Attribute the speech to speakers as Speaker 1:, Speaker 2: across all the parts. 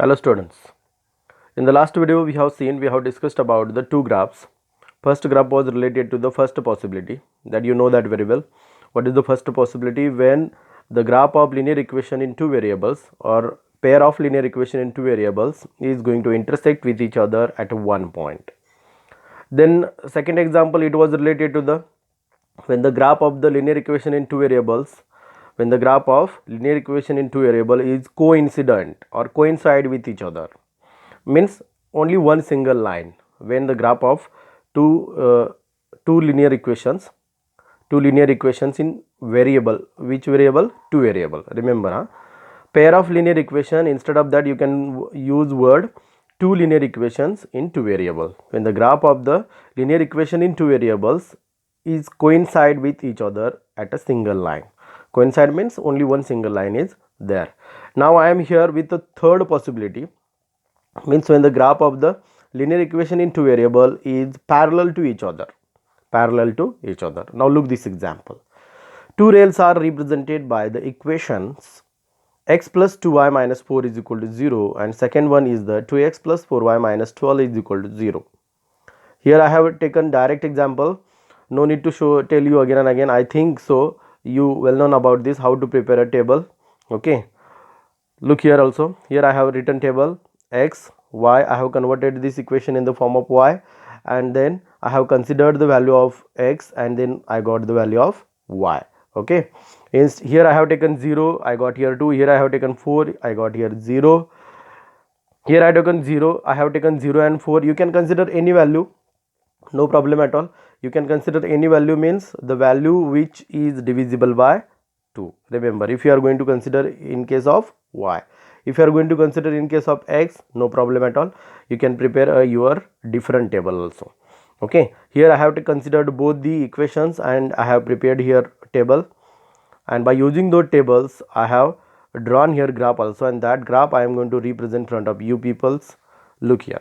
Speaker 1: Hello students. In the last video we have discussed about the two graphs. First graph was related to the first possibility that you know that very well. What is the first possibility? When the graph of linear equation in two variables or pair of linear equation in two variables is going to intersect with each other at one point. Then second example, it was related to the when the graph of the linear equation in two variables is coincident or coincide with each other, means only one single line. When the graph of two linear equations in variable, which variable? Two variable. Remember, pair of linear equation, instead of that you can use word two linear equations in two variable. When the graph of the linear equation in two variables is coincide with each other at a single line. Coincide means only one single line is there. Now I am here with the third possibility, means when the graph of the linear equation in two variable is parallel to each other. Now look this example. Two rails are represented by the equations x plus 2y minus 4 is equal to 0, and second one is the 2x plus 4y minus 12 is equal to 0. Here I have taken direct example, no need to tell you again and again. I think so you well known about this, how to prepare a table. Okay, look here also. Here I have written table x, y. I have converted this equation in the form of y, and then I have considered the value of x, and then I got the value of y. Okay, here I have taken 0, I got here 2. Here I have taken 4, I got here 0. Here I have taken 0, I have taken 0 and 4. You can consider any value, no problem at all. You can consider any value, means the value which is divisible by 2. Remember, if you are going to consider in case of y, if you are going to consider in case of x, no problem at all. You can prepare your different table also. Okay, here I have to consider both the equations and I have prepared here table, and by using those tables I have drawn here graph also, and that graph I am going to represent in front of you peoples. Look here,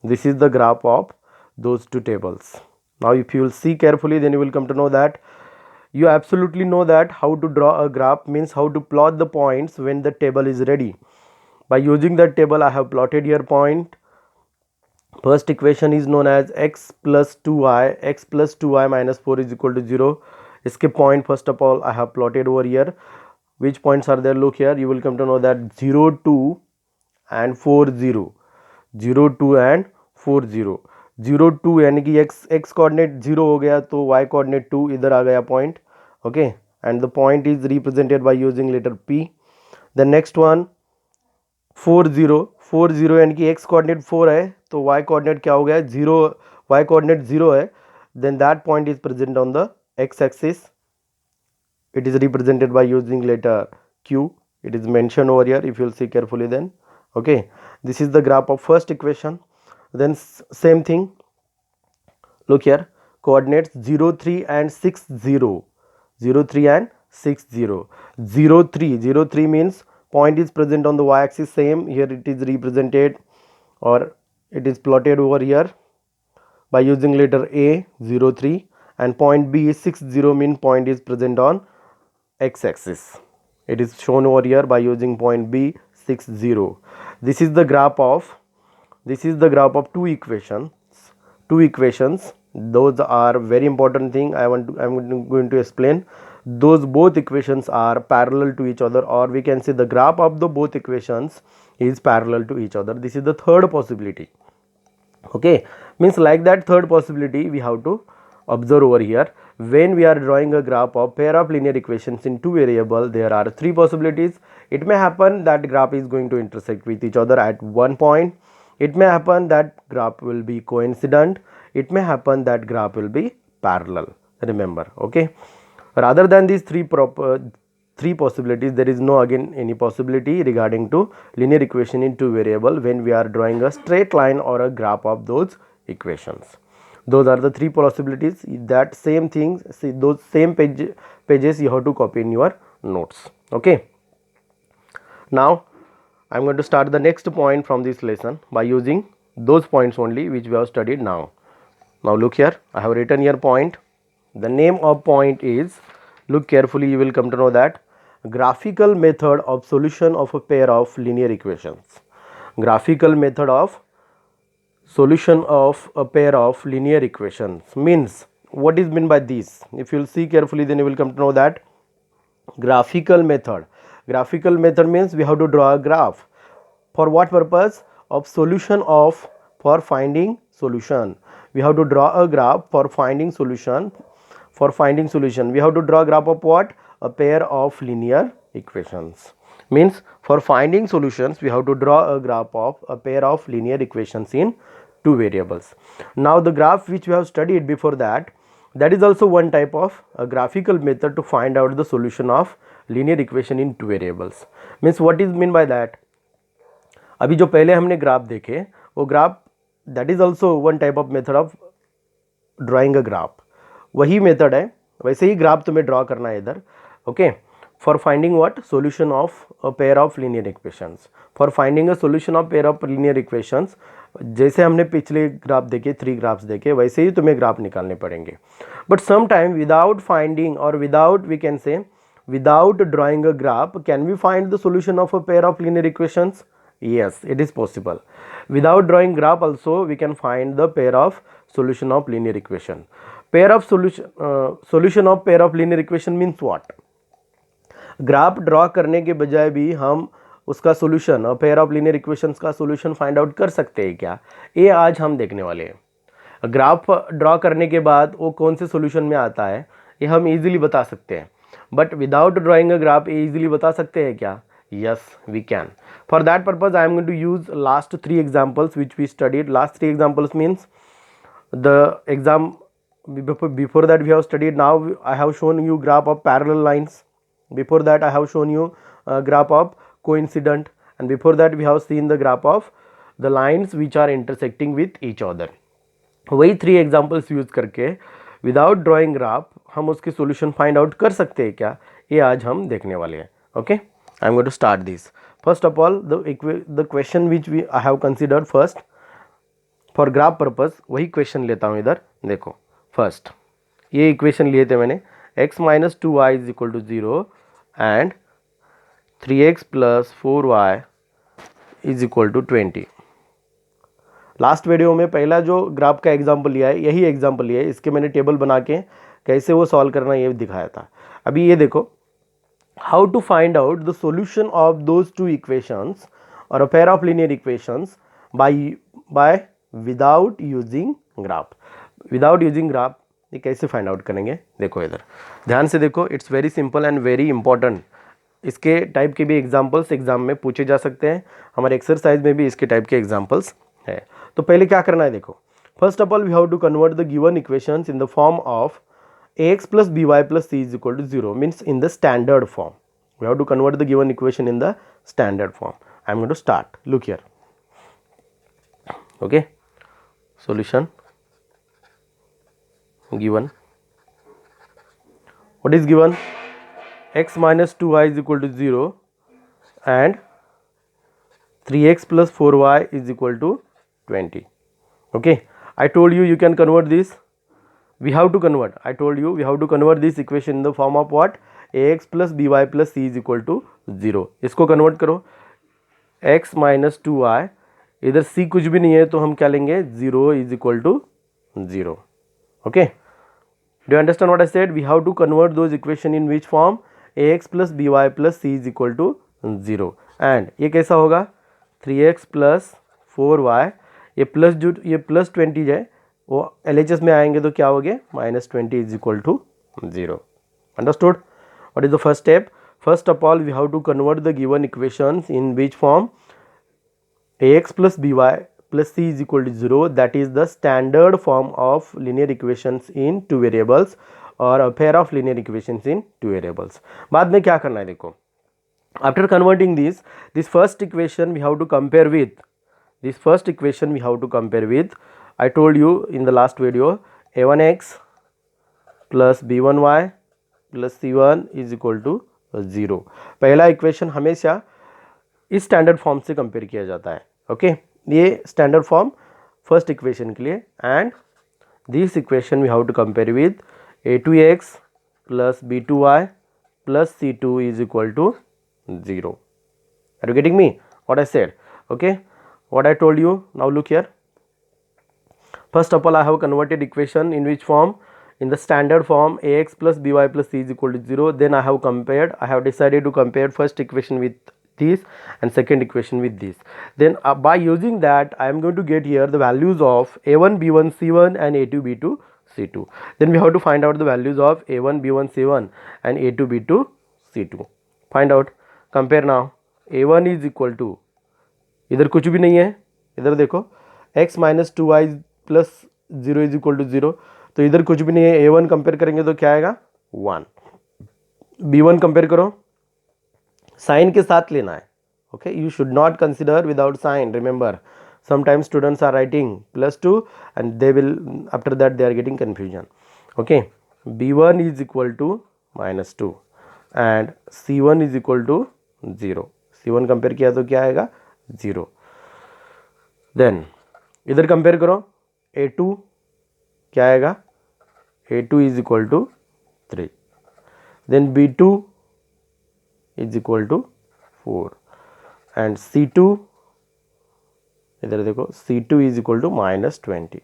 Speaker 1: this is the graph of those two tables. Now if you will see carefully, then you will come to know that you absolutely know that how to draw a graph, means how to plot the points when the table is ready. By using that table I have plotted here point. First equation is known as x plus 2y minus 4 is equal to 0. Skip point first of all I have plotted over here. Which points are there? Look here, you will come to know that 0, 2 and 4, 0. 0, 2 and 4, 0. 0, 2 यानी कि x coordinate 0 हो गया, तो y coordinate 2 इधर आ गया point. Okay, and the point is represented by using letter P. The next one 4, 0 यानी कि x coordinate 4 है, तो y coordinate क्या हो गया? 0. y coordinate 0 है, then that point is present on the x axis. It is represented by using letter Q. It is mentioned over here if you will see carefully then. Okay, this is the graph of first equation. Then same thing, look here, coordinates 0, 3 and 6, 0. 0, 3 and 6, 0. 0, 3. 0, 3 means point is present on the y axis. Same here, it is represented or it is plotted over here by using letter A, 0, 3, and point B is 6, 0 mean point is present on x axis. It is shown over here by using point B, 6, 0. This is the graph of two equations. Those are very important thing. I'm going to explain. Those both equations are parallel to each other, or we can say the graph of the both equations is parallel to each other. This is the third possibility. Okay, means like that third possibility we have to observe over here. When we are drawing a graph of pair of linear equations in two variable, there are three possibilities. It may happen that graph is going to intersect with each other at one point. It may happen that graph will be coincident. It may happen that graph will be parallel. Remember, okay. Rather than these three possibilities, there is no again any possibility regarding to linear equation in two variable when we are drawing a straight line or a graph of those equations. Those are the three possibilities. That same things, see those same pages you have to copy in your notes. Okay, now I am going to start the next point from this lesson by using those points only which we have studied now. Now look here, I have written here point. The name of point is, look carefully, you will come to know that graphical method of solution of a pair of linear equations. Graphical method of solution of a pair of linear equations means, what is meant by this? If you will see carefully, then you will come to know that graphical method means we have to draw a graph. For what purpose? Of solution of, for finding solution. We have to draw a graph for finding solution. For finding solution, we have to draw a graph of what? A pair of linear equations. Means for finding solutions, we have to draw a graph of a pair of linear equations in two variables. Now the graph which we have studied before that is also one type of a graphical method to find out the solution of linear equation in two variables. Means what is mean by that? अभी जो पहले हमने graph देखे वो graph, that is also one type of method of drawing a graph. वही method है, वैसे ही graph तुम्हें ड्रॉ करना है इधर. Okay, for finding what? Solution of a pair of linear equations. For finding a solution of pair of linear equations, जैसे हमने पिछले ग्राफ देखे, 3 ग्राफ्स देखे, वैसे ही तुम्हें ग्राफ निकालने पड़ेंगे. But some time without finding और without, we can say without drawing a graph, can we find the solution of a pair of linear equations? Yes, it is possible. Without drawing graph also we can find the pair of solution of linear equation. Pair of solution of pair of linear equation means what? Graph draw करने के बजाय भी हम उसका solution, pair of linear equations का solution find out कर सकते हैं क्या? ये आज हम देखने वाले हैं. ग्राफ ड्रॉ करने के बाद वो कौन से सोल्यूशन में आता है ये हम इजीली बता सकते हैं. But without drawing a graph ये इजीली बता सकते हैं क्या? Yes, we can. For that purpose I am going to use last 3 examples which we studied. Last 3 examples means the exam before that we have studied. Now I have shown you graph of parallel lines. Before that I have shown you graph of coincident, and before that we have seen the graph of the lines which are intersecting with each other. वही 3 examples use करके without drawing graph हम उसके solution find out कर सकते हैं क्या? ये आज हम देखने वाले हैं. Okay, I am going to start this. First of all the question which we I have considered first for graph purpose, वही क्वेश्चन लेता हूँ इधर. देखो, फर्स्ट ये इक्वेशन लिए थे मैंने, x minus 2y is equal to 0 and 3x plus 4y is equal to 20. Last video में पहला जो ग्राफ का एग्जाम्पल लिया है, यही एग्जाम्पल लिया है. इसके मैंने टेबल बना के कैसे वो सॉल्व करना ये दिखाया था. अभी ये देखो, how to find out the solution of those 2 equations और a pair of linear equations by without using graph. Without using graph ये कैसे फाइंड आउट करेंगे? देखो इधर ध्यान से देखो, it's very simple and very important. इसके टाइप के भी एग्जाम्पल्स एग्जाम में पूछे जा सकते हैं. हमारे एक्सरसाइज में भी इसके टाइप के एग्जाम्पल्स है. तो पहले क्या करना है देखो, first of all we have to convert the given equations in the form of ax plus by plus c is equal to 0, means in the standard form. We have to convert the given equation in the standard form. I am going to start. Look here. Okay, solution given. What is given? X minus 2y is equal to 0 and 3x plus 4y is equal to 20. Okay, I told you can convert this. We have to convert. I told you we have to convert this equation in the form of what? ax plus by plus c is equal to 0. इसको convert करो, x minus 2y, इधर c कुछ भी नहीं है तो हम क्या लेंगे? 0 is equal to 0. Okay, do you understand what I said? We have to convert those equation in which form? ax plus by plus c is equal to 0. and ये कैसा होगा? 3x plus 4y, ये plus जो ये plus 20 है वो LHS में आएंगे तो क्या हो गया? Minus 20 is equal to 0. Understood? What is the first step? First of all we have to convert the given equations in which form? ax plus by plus c is equal to 0. that is the standard form of linear equations in two variables or a pair of linear equations in two variables. बाद में क्या करना है देखो, after converting this first equation we have to compare with, this first equation we have to compare with, I told you in the last video, a1x plus b1y plus c1 is equal to 0. पहला equation हमेशा इस standard form से compare किया जाता है. Okay, ये standard form first equation के लिए. And this equation we have to compare with a2x plus b2y plus C2 is equal to 0. Are you getting me? What I said? Okay. What I told you. Now look here. First of all, I have converted equation in which form? In the standard form, ax plus by plus c is equal to 0. Then I have compared. I have decided to compare first equation with this and second equation with this. Then by using that, I am going to get here the values of a1 b1 c1 and a2 b2 c2. Then we have to find out the values of a1 b1 c1 and a2 b2 c2. Find out. Compare now. a1 is equal to, इधर कुछ भी नहीं है, इधर देखो x minus 2y plus 0 is equal to 0, तो इधर कुछ भी नहीं है. a1 कंपेयर करेंगे तो क्या आएगा 1. b1 कंपेयर करो, साइन के साथ लेना है. Okay, you should not consider without sign. Remember, sometimes students are writing +2 and they will, after that they are getting confusion. Okay, b1 is equal to -2 and c1 is equal to 0. c1 compare किया तो क्या आएगा 0. Then इधर compare करो, a2 क्या आएगा, a2 is equal to 3. Then b2 is equal to 4 and c2, इधर देखो c2 is equal to -20.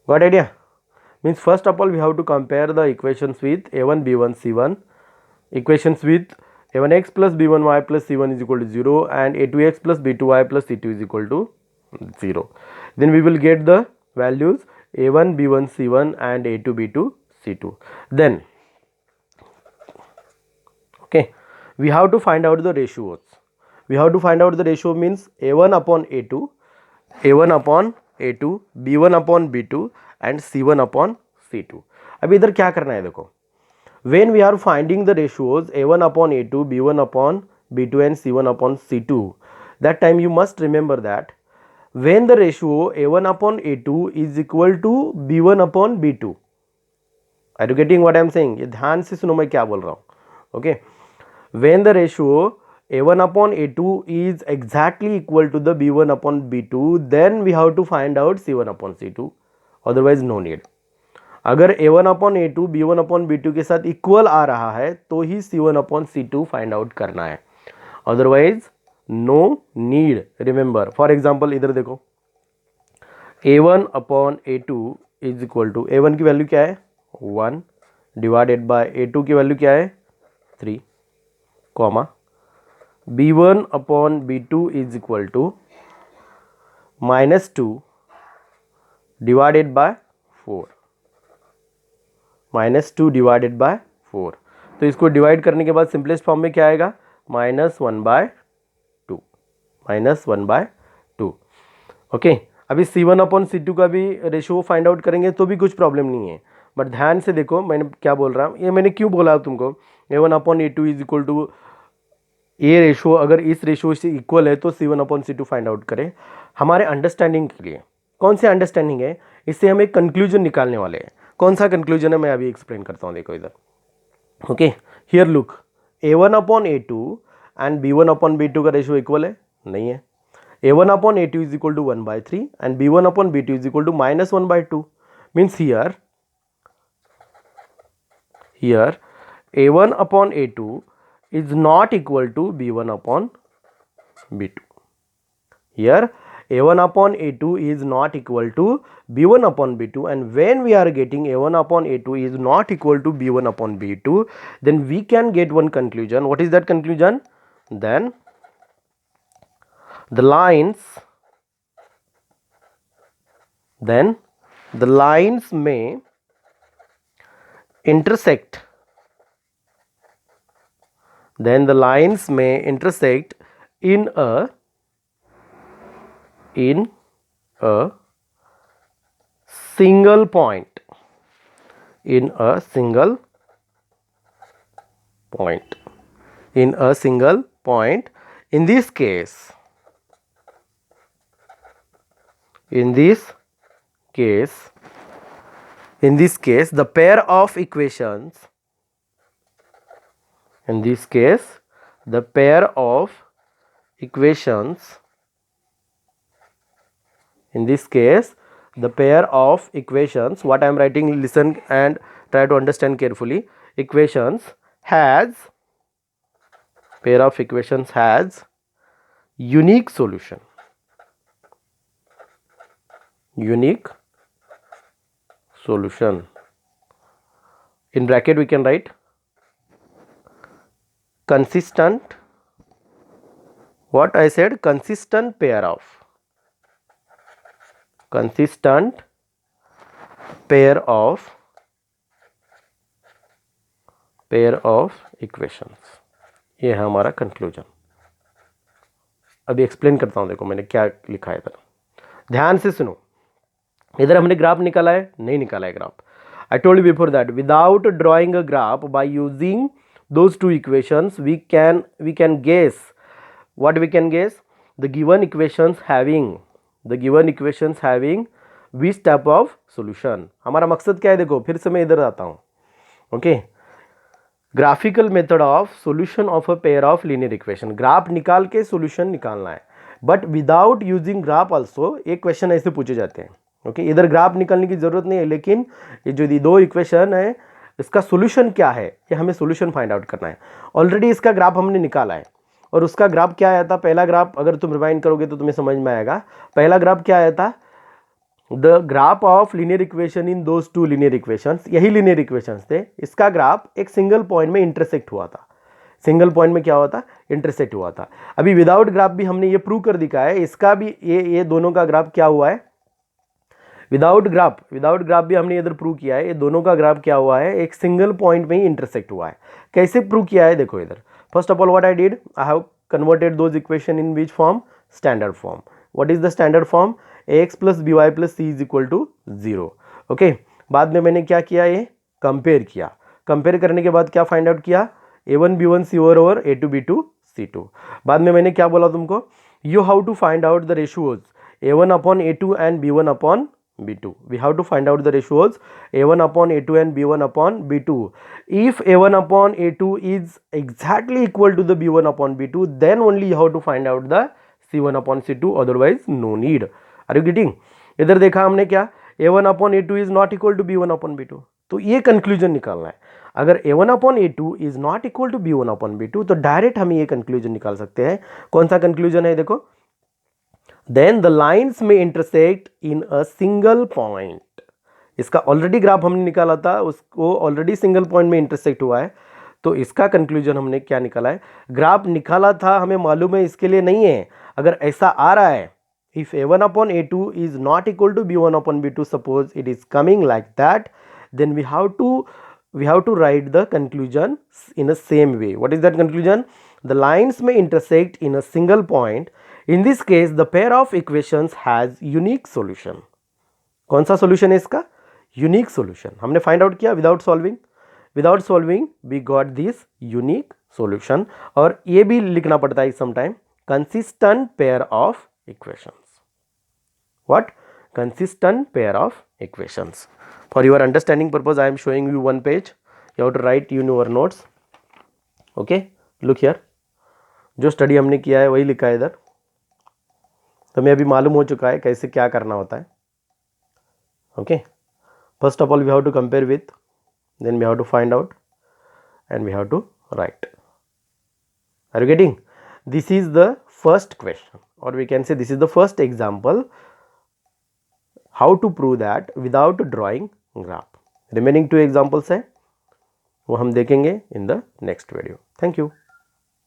Speaker 1: Got idea? Means first of all we have to compare the equations with a1 b1 c1, equations with a1x plus b1y plus c1 is equal to 0 and a2x plus b2y plus c2 is equal to 0. Then we will get the values a1 b1 c1 and a2 b2 c2. Then okay, we have to find out the ratios. We have to find out the ratio means a1 upon a2, a1 upon a2, b1 upon b2 and c1 upon c2. अब इधर क्या करना है देखो, when we are finding the ratios a1 upon a2, b1 upon b2 and c1 upon c2, that time you must remember that when the ratio a1 upon a2 is equal to b1 upon b2. Are you getting what I am saying? ये ध्यान से सुनो मैं क्या बोल रहा हूँ. Okay, when the ratio a1 upon a2 is exactly equal to the b1 upon b2, then we have to find out c1 upon c2, otherwise no need. अगर a1 upon a2 b1 upon b2 के साथ equal आ रहा है तो ही c1 upon c2 find out करना है, otherwise no need. Remember, for example इधर देखो a1 upon a2 is equal to, a1 की वैल्यू क्या है 1 डिवाइडेड बाय a2 की वैल्यू क्या है 3, comma b1 upon b2 is equal to -2 divided by 4, -2 divided by 4. तो इसको डिवाइड करने के बाद सिंपलेस्ट फॉर्म में क्या आएगा -1/2, -1/2. ओके, अभी c1 अपॉन c2 का भी रेशियो फाइंड आउट करेंगे तो भी कुछ प्रॉब्लम नहीं है, बट ध्यान से देखो मैंने क्या बोल रहा हूँ. ये मैंने क्यों बोला तुमको a1 upon a2 is equal to, ये रेशो अगर इस रेशो से इक्वल है तो c1 upon c2 find out करें. हमारे अंडरस्टैंडिंग के लिए कौन सी अंडरस्टैंडिंग है, इससे हम एक कंक्लूजन निकालने वाले हैं. कौन सा कंक्लूजन है मैं अभी एक्सप्लेन करता हूँ. देखो इधर, okay, here look, a1 upon a2 and b1 upon b2 का रेशो इक्वल है, नहीं है. a1 upon a2 is equal to 1/3 and b1 upon b2 is equal to -1/2. Means here a1 upon a2 is not equal to b1 upon b2. Here a1 upon a2 is not equal to b1 upon b2, and when we are getting a1 upon a2 is not equal to b1 upon b2, then we can get one conclusion. What is that conclusion? Then the lines may intersect, then the lines may intersect in a single point, in a single point. In this case the pair of equations, in this case the pair of equations, what I am writing, listen and try to understand carefully. equations has unique solution. Unique solution. In bracket we can write consistent, what I said, consistent pair of equations. ये है हमारा conclusion. अभी explain करता हूं, देखो मैंने क्या लिखा है इधर, ध्यान से सुनो. इधर हमने ग्राफ निकाला है, नहीं निकाला है graph. I told you before that without drawing a graph, by using those two equations we can guess. What we can guess? The given equations having which type of solution. हमारा मकसद क्या है, देखो फिर से मैं इधर आता हूँ. Okay, graphical method of solution of a pair of linear equation. Graph निकाल के सोल्यूशन निकालना है, but without using graph also एक क्वेश्चन ऐसे पूछे जाते हैं. ओके, इधर ग्राफ निकालने की जरूरत नहीं है, लेकिन ये जो दो इक्वेशन है इसका सोल्यूशन क्या है, ये हमें सोल्यूशन फाइंड आउट करना है. ऑलरेडी इसका ग्राफ हमने निकाला है, और उसका ग्राफ क्या आया था, पहला ग्राफ अगर तुम रिवाइंड करोगे तो तुम्हें समझ में आएगा. पहला ग्राफ क्या आया था, the graph of linear equation in those two linear equations. यही लीनियर इक्वेशंस थे. इसका ग्राफ एक सिंगल पॉइंट में इंटरसेक्ट हुआ था. सिंगल पॉइंट में क्या हुआ था, इंटरसेक्ट हुआ था. अभी विदाउट ग्राफ भी हमने ये प्रूव कर दिखाया है. इसका भी ये दोनों का ग्राफ क्या हुआ है, विदाउट ग्राफ भी हमने इधर प्रूव किया है. ये दोनों का ग्राफ क्या हुआ है, एक सिंगल पॉइंट में ही इंटरसेक्ट हुआ है. कैसे प्रूव किया है, देखो इधर. First of all what I did, I have converted those equation in which form, standard form. What is the standard form, ax plus B Y plus C is equal to 0. Okay, बाद में मैंने क्या किया, ये compare किया. Compare करने के बाद क्या फाइंड आउट किया, a1 b1 c1 over a2 b2 c2. बाद में मैंने क्या बोला तुमको, you how to find out the ratios a1 upon a2 and b1 upon b2. we have to find out the ratios a1 upon a2 and b1 upon b2. if a1 upon a2 is exactly equal to the b1 upon b2, then only you have to find out the c1 upon c2, otherwise no need. are you getting? इधर देखा हमने क्या, a1 upon a2 is not equal to b1 upon b2. तो ये conclusion निकालना है. अगर a1 upon a2 is not equal to b1 upon b2, तो डायरेक्ट हम ये कंक्लूजन निकाल सकते हैं. कौन सा कंक्लूजन है, देखो, then the lines may intersect in a single point. इसका ऑलरेडी ग्राफ हमने निकाला था, उसको ऑलरेडी सिंगल पॉइंट में इंटरसेक्ट हुआ है. तो इसका कंक्लूजन हमने क्या निकाला है, ग्राफ निकाला था, हमें मालूम है, इसके लिए नहीं है. अगर ऐसा आ रहा है, if a1 upon a2 is not equal to b1 upon b2, suppose it is coming like that, then we have to write the conclusion in a same way. What is that conclusion? The lines may intersect in a single point. In this case, the pair of equations has unique solution. कौन सा solution है इसका, unique solution. हमने find out किया without solving we got this unique solution. और ये भी लिखना पड़ता है sometime, consistent pair of equations. What? Consistent pair of equations. For your understanding purpose, I am showing you one page. You have to write in your notes. Okay, look here. जो study हमने किया है वही लिखा है इधर. तुम्हें अभी मालूम हो चुका है कैसे क्या करना होता है. Okay, first of all we have to compare with, then we have to find out, and we have to write. Are you getting? This is the first question, और we can say this is the first example how to prove that without drawing graph. Remaining 2 examples है, वो हम देखेंगे in the next video. Thank you.